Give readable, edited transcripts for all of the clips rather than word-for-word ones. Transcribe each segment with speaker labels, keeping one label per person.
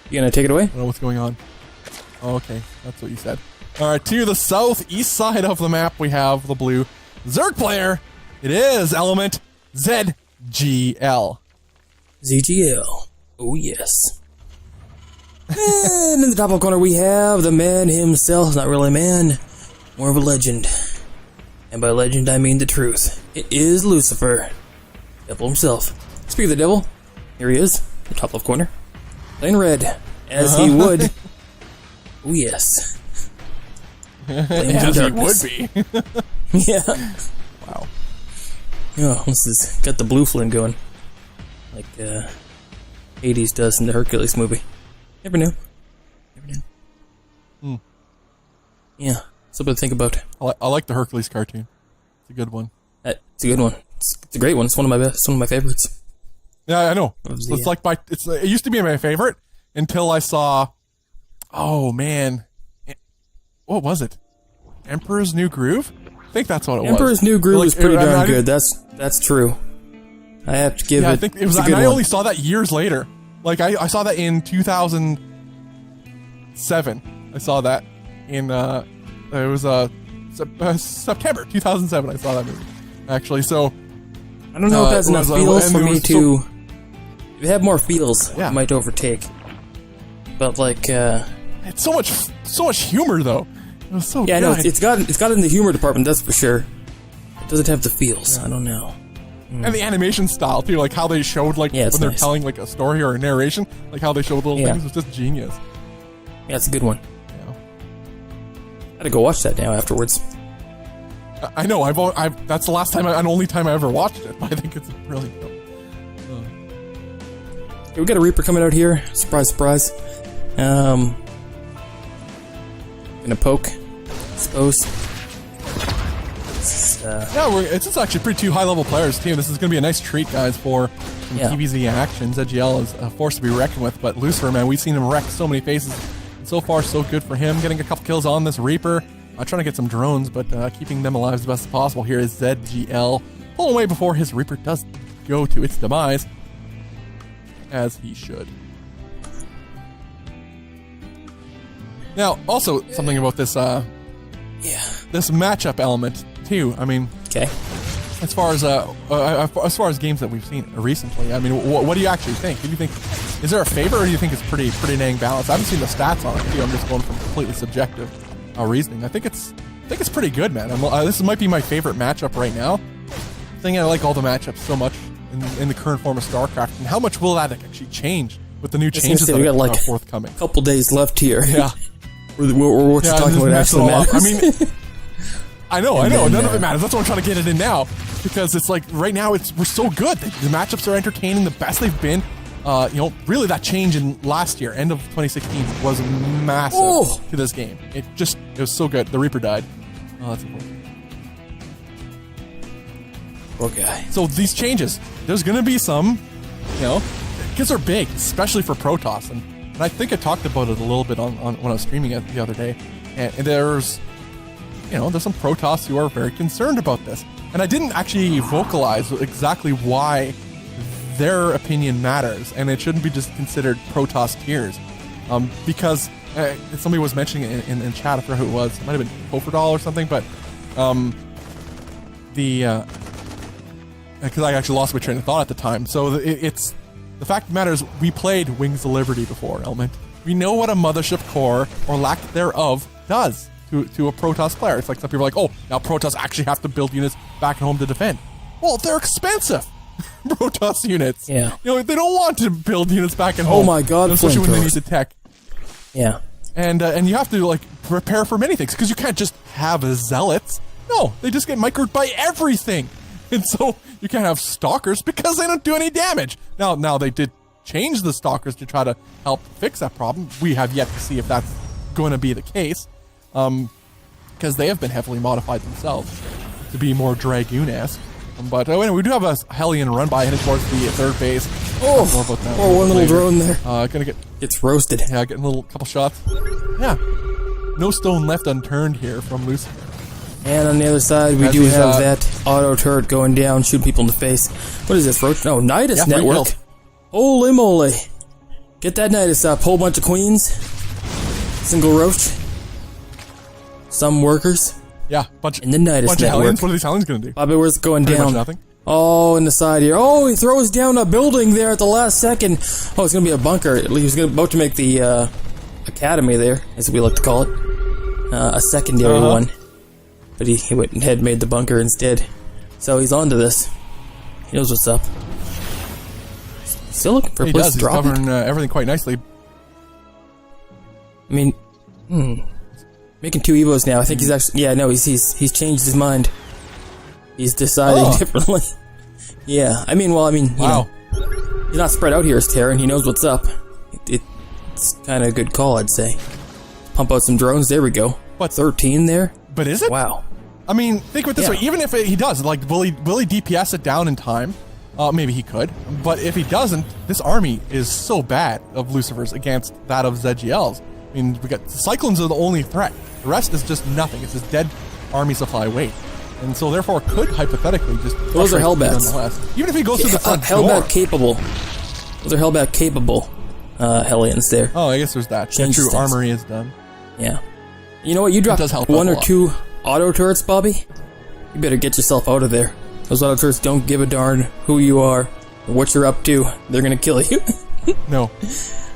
Speaker 1: You gonna take it away?
Speaker 2: I don't know what's going on. Oh, okay, that's what you said. Alright, to the southeast side of the map, we have the blue Zerg player. It is element ZGL.
Speaker 1: ZGL. Oh, yes. And in the top left corner, we have the man himself. Not really a man, more of a legend. And by legend, I mean the truth. It is Lucifer. Devil himself. Speaking of the devil, here he is, in the top left corner. Playing red, as he would. Oh, yes.
Speaker 2: As he would be.
Speaker 1: Yeah.
Speaker 2: Wow.
Speaker 1: Oh, this has got the blue flame going. Like, Hades does in the Hercules movie. Never knew. Never knew.
Speaker 2: Hmm.
Speaker 1: Yeah, something to think about.
Speaker 2: I like the Hercules cartoon. It's a good one.
Speaker 1: It's a good one. It's a great one. It's one of my best. One of my favorites.
Speaker 2: Yeah, I know. It's like it used to be my favorite until I saw. Oh man, what was it? Emperor's New Groove? I think that's what it was.
Speaker 1: Emperor's New Groove is pretty darn good. That's true. I have to give it.
Speaker 2: I think it was. And I only saw that years later. Like I saw that in 2007. I saw that in it was September 2007. I saw that movie actually. So
Speaker 1: I don't know if that's enough feels for me to. If it had more feels, it might overtake. But like,
Speaker 2: it's so much humor though. It was so good.
Speaker 1: I know it's got it in the humor department. That's for sure. It doesn't have the feels. I don't know.
Speaker 2: And the animation style too, like how they showed when they're telling like a story or a narration, like how they showed little things was just genius.
Speaker 1: Yeah, it's a good one. Yeah. I gotta go watch that now afterwards.
Speaker 2: I know. That's the last time and only time I ever watched it. But I think it's really cool.
Speaker 1: Okay, we got a Reaper coming out here. Surprise, surprise. Gonna poke. Suppose.
Speaker 2: It's actually pretty two high-level players too. This is going to be a nice treat, guys, for some TVZ action. ZGL is a force to be reckoned with, but Lucifer, man, we've seen him wreck so many faces. And so far, so good for him. Getting a couple kills on this Reaper. Trying to get some drones, but keeping them alive as best as possible. Here is ZGL. Pull away before his Reaper does go to its demise. As he should. Now, also, something about this, this matchup element, too. I mean, as far as games that we've seen recently, I mean, what do you actually think? Do you think is there a favor, or do you think it's pretty dang balanced? I haven't seen the stats on it too. I'm just going from completely subjective reasoning. I think it's pretty good, man. This might be my favorite matchup right now. I think I like all the matchups so much in the current form of StarCraft, and how much will that actually change with the new changes that are forthcoming?
Speaker 1: A couple days left here.
Speaker 2: Yeah.
Speaker 1: We're talking about actually matters.
Speaker 2: I mean, I know. None of it matters. That's why I'm trying to get it in now, because it's like right now we're so good. The matchups are entertaining, the best they've been. Really that change in last year, end of 2016, was massive to this game. It was so good. The Reaper died. Oh, that's important.
Speaker 1: Okay.
Speaker 2: So these changes, there's going to be some, because they're big, especially for Protoss, and I think I talked about it a little bit on when I was streaming it the other day. And there's some Protoss who are very concerned about this, and I didn't actually vocalize exactly why their opinion matters, and it shouldn't be just considered Protoss tiers, because somebody was mentioning it in chat. I forgot who it was. It might have been Koferdal or something, but because I actually lost my train of thought at the time. So it's the fact of the matter is, we played Wings of Liberty before, Element. We know what a mothership core, or lack thereof, does to a Protoss player. It's like some people are like, oh, now Protoss actually have to build units back at home to defend. Well, they're expensive. Protoss units.
Speaker 1: Yeah.
Speaker 2: They don't want to build units back at home.
Speaker 1: Oh my god,
Speaker 2: especially when they need the tech.
Speaker 1: Yeah.
Speaker 2: And you have to prepare for many things, because you can't just have zealots. No, they just get microed by everything. And so you can't have stalkers because they don't do any damage. Now they did change the stalkers to try to help fix that problem. We have yet to see if that's going to be the case, because they have been heavily modified themselves to be more Dragoon-esque. But anyway, we do have a Hellion run by heading towards the third base.
Speaker 1: One little drone there.
Speaker 2: Gets
Speaker 1: roasted.
Speaker 2: Yeah, getting a couple shots. Yeah, no stone left unturned here from Lucifer.
Speaker 1: And on the other side, we do have that auto turret going down, shooting people in the face. What is this, Roach? No, Nidus Network. Holy moly. Get that Nidus up. Whole bunch of queens. Single roach. Some workers.
Speaker 2: Yeah, bunch
Speaker 1: and the Nidus
Speaker 2: of hellions. What are these hellions going to do?
Speaker 1: Bobby, where's it going
Speaker 2: Pretty
Speaker 1: down?
Speaker 2: Much nothing.
Speaker 1: Oh, in the side here. Oh, he throws down a building there at the last second. Oh, it's going to be a bunker. He was about to make the academy there, as we like to call it. A secondary one. But he went and made the bunker instead. So he's on to this. He knows what's up. Still looking for a place to drop it.
Speaker 2: He's covering everything quite nicely.
Speaker 1: I mean, making 2 evos now. I think he's actually, he's changed his mind. He's deciding differently. Yeah, you know, he's not spread out here as Terran. He knows what's up. It's kind of a good call, I'd say. Pump out some drones. There we go. What, 13 there?
Speaker 2: But is it?
Speaker 1: Wow.
Speaker 2: I mean, think of it this way. Even if he does, like, will he DPS it down in time? Maybe he could. But if he doesn't, this army is so bad of Lucifer's against that of ZGL's. I mean, we got Cyclones are the only threat. The rest is just nothing. It's just dead army supply weight. And so therefore could hypothetically just...
Speaker 1: Those are Hellbats.
Speaker 2: Even if he goes through the front
Speaker 1: Hellbat capable. Those are Hellbat capable Hellions there.
Speaker 2: Oh, I guess there's that. True armory is done.
Speaker 1: Yeah. You know what? You dropped 1 or 2 auto turrets, Bobby. You better get yourself out of there. Those auto turrets don't give a darn who you are or what you're up to. They're gonna kill you.
Speaker 2: No.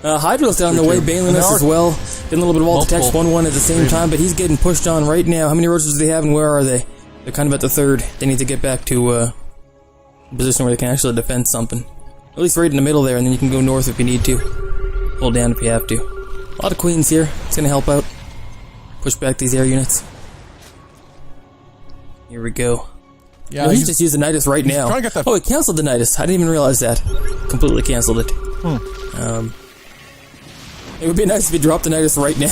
Speaker 1: Hydra's down the way, bailing us as well. Getting a little bit of wall text 1-1 at the same time, but he's getting pushed on right now. How many roaches do they have and where are they? They're kind of at the 3rd. They need to get back to a position where they can actually defend something. At least right in the middle there, and then you can go north if you need to. Hold down if you have to. A lot of queens here. It's going to help out. Push back these air units. Here we go. Yeah, he's just using the Nidus right now.
Speaker 2: Trying to get that
Speaker 1: he canceled the Nidus. I didn't even realize that. Completely canceled it. It would be nice if he dropped the Nidus right now.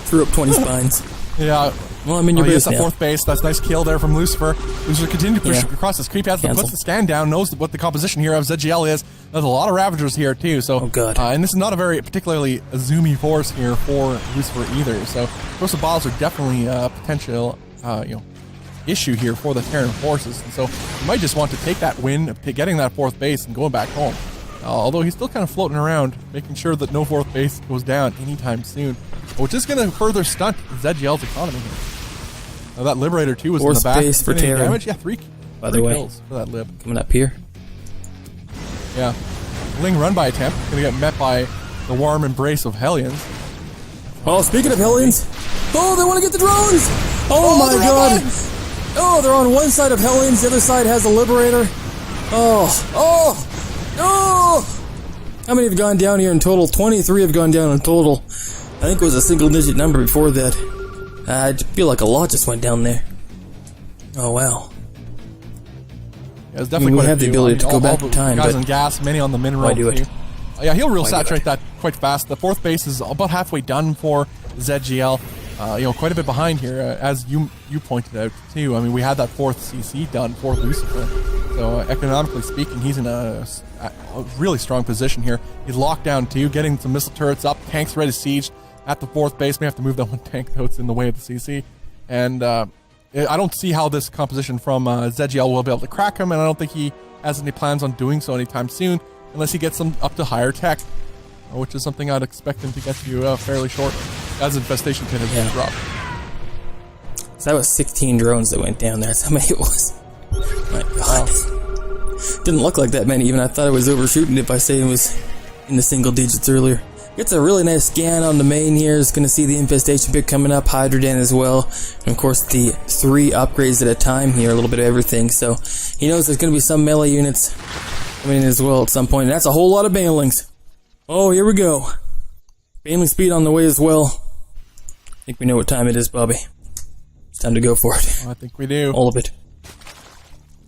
Speaker 1: Threw up 20 spines.
Speaker 2: Yeah.
Speaker 1: Well, I'm in your base
Speaker 2: now. That's a 4th base. That's a nice kill there from Lucifer. Lucifer continues to push across this creep path, but puts the scan down, knows what the composition here of ZGL is. There's a lot of Ravagers here, too. So, and this is not a very particularly zoomy force here for Lucifer either. So, explosive bottles are definitely a potential, issue here for the Terran forces. And so, you might just want to take that win of getting that 4th base and going back home. Although he's still kind of floating around, making sure that no 4th base goes down anytime soon, which is going to further stunt ZGL's economy here. Now that Liberator too was in the back.
Speaker 1: 4th base for Terran.
Speaker 2: Damage? Yeah, 3
Speaker 1: by the way,
Speaker 2: kills for that Lib.
Speaker 1: Coming up here.
Speaker 2: Yeah. Ling run by attempt. Going to get met by the warm embrace of Hellions.
Speaker 1: Oh, speaking of Hellions. Oh, they want to get the drones! Oh my god! Oh, they're on one side of Hellions, the other side has a Liberator. Oh! How many have gone down here in total? 23 have gone down in total. I think it was a single-digit number before that. I feel like a lot just went down there. Oh, wow.
Speaker 2: Yeah, it's definitely
Speaker 1: we have the ability to go back in time,
Speaker 2: guys on gas, many on the mineral.
Speaker 1: Why do it?
Speaker 2: Yeah, he'll real saturate that quite fast. The 4th base is about halfway done for ZGL. Quite a bit behind here, as you pointed out too. I mean, we had that 4th CC done for Lucifer. So economically speaking, he's in a really strong position here. He's locked down too, getting some missile turrets up, tanks ready to siege at the 4th base. May have to move that 1 tank though; it's in the way of the CC. And I don't see how this composition from ZGL will be able to crack him, and I don't think he has any plans on doing so anytime soon, unless he gets them up to higher tech, which is something I'd expect him to get to fairly short, as infestation pin has been dropped.
Speaker 1: So that was 16 drones that went down there. That's how many it was. My god. Wow. Didn't look like that many even. I thought I was overshooting it by saying it was in the single digits earlier. Gets a really nice scan on the main here. Is going to see the infestation pit coming up, Hydrodan as well. And of course the 3 upgrades at a time here, a little bit of everything. So he knows there's going to be some melee units coming in as well at some point. And that's a whole lot of banelings. Oh, here we go. Baneling speed on the way as well. I think we know what time it is, Bobby. It's time to go for it.
Speaker 2: I think we do.
Speaker 1: All of it.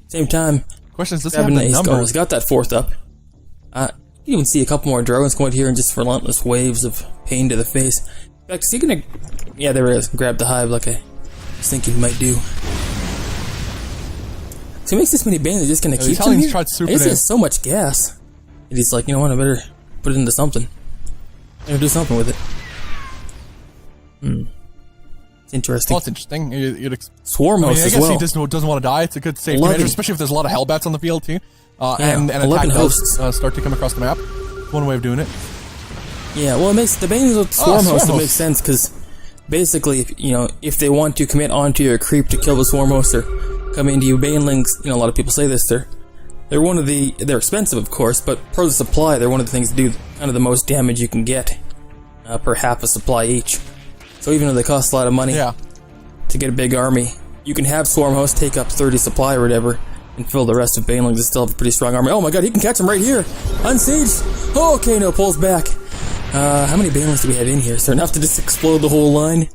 Speaker 1: Same time.
Speaker 2: Question is, does he have the numbers?
Speaker 1: He's got that 4th up. You can see a couple more drones going here and just relentless waves of pain to the face. In fact, is he gonna... Yeah, there it is. Grab the hive like I was thinking he might do. So he makes this many bands, he's just gonna keep them here? I guess he has so much gas. And he's like, you know what, I better put it into something. I gotta do something with it. It's interesting.
Speaker 2: Well, it's interesting.
Speaker 1: Swarmos as well.
Speaker 2: I guess he doesn't want to die. It's a good safety measure, especially if there's a lot of Hellbats on the field too. and attack hosts start to come across the map. One way of doing it.
Speaker 1: Yeah, well, it makes the banelings with swarm hosts make sense because basically, if they want to commit onto your creep to kill the swarm host or come into you, banelings, a lot of people say this, they're one of the, they're expensive of course, but per the supply, they're one of the things that do kind of the most damage you can get per half a supply each. So even though they cost a lot of money to get a big army, you can have swarm hosts take up 30 supply or whatever and fill the rest of banelings and still have a pretty strong army. Oh my god, he can catch him right here! Unsieged! Oh, okay, no, pulls back. How many banelings do we have in here? Is there enough to just explode the whole line?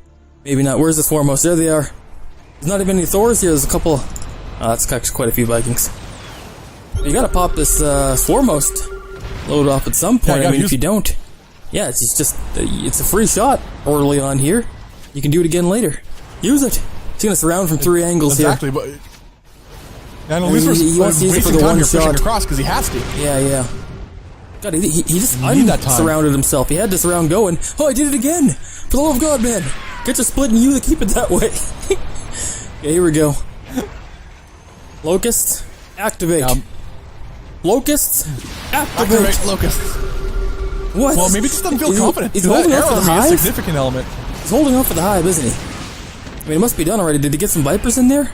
Speaker 1: Maybe not. Where's the swarm host? There they are. There's not even any Thors here. There's a couple. That's actually quite a few Vikings. You gotta pop this swarm host load off at some point. I mean, if you don't, it's just it's a free shot early on here. You can do it again later. Use it. He's gonna surround from 3 angles here.
Speaker 2: Exactly, but he wants to use it for the one shot across because he has to.
Speaker 1: Yeah. God, he just surrounded himself. He had this round going. Oh, I did it again! For the love of God, man! Get your split and you to keep it that way. Okay, here we go. Locusts, activate. Locusts, activate.
Speaker 2: Locusts.
Speaker 1: What?
Speaker 2: Well, maybe he just doesn't feel confident.
Speaker 1: He's holding up for the hive?
Speaker 2: A significant element.
Speaker 1: He's holding up for the hive, isn't he? I mean, it must be done already. Did he get some Vipers in there?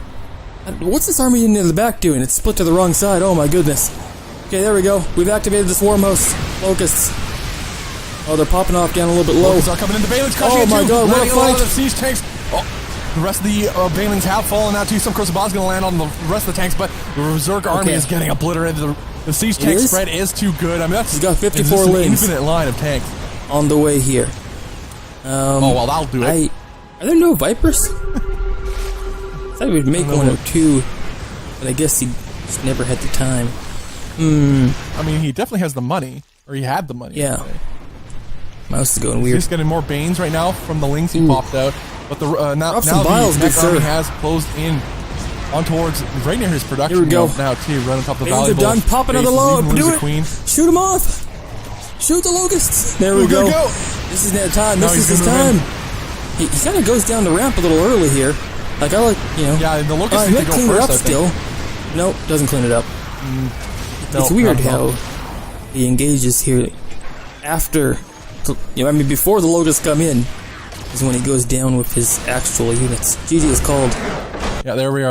Speaker 1: What's this army in the back doing? It's split to the wrong side. Oh my goodness. Okay, there we go. We've activated the swarm hosts. Locusts. Oh, they're popping off down a little bit low.
Speaker 2: Locusts are coming in. The Banelings
Speaker 1: crushing
Speaker 2: it
Speaker 1: my god, what a fight!
Speaker 2: The siege tanks. Oh, the rest of the Banelings have fallen now too. Some Crossbow's going to land on the rest of the tanks, but the Berserk army is getting obliterated. The siege tank spread is too good. I mean, that's
Speaker 1: he's got 54 lanes.
Speaker 2: Infinite line of tanks
Speaker 1: on the way here.
Speaker 2: Oh well, that'll do it.
Speaker 1: Are there no Vipers? I thought we'd make 1 or 2, but I guess he just never had the time.
Speaker 2: I mean, he definitely has the money, or he had the money.
Speaker 1: Yeah. Mouse is going weird.
Speaker 2: He's getting more Banes right now from the links he popped out, but the now
Speaker 1: Biles,
Speaker 2: the next army has closed in on towards right near his production.
Speaker 1: Here we go.
Speaker 2: Now too, right on top of the
Speaker 1: valley. Done. Pop another load. Do it. Shoot him off. Shoot the locusts. There we go. This is their time. This is his time. He kind of goes down the ramp a little early here. Like I like,
Speaker 2: Yeah, the locusts need to go
Speaker 1: clean
Speaker 2: first.
Speaker 1: It up still. Nope, doesn't clean it up. It's weird how he engages here after. I mean, before the locusts come in is when he goes down with his actual units. GG is called.
Speaker 2: Yeah, there we are.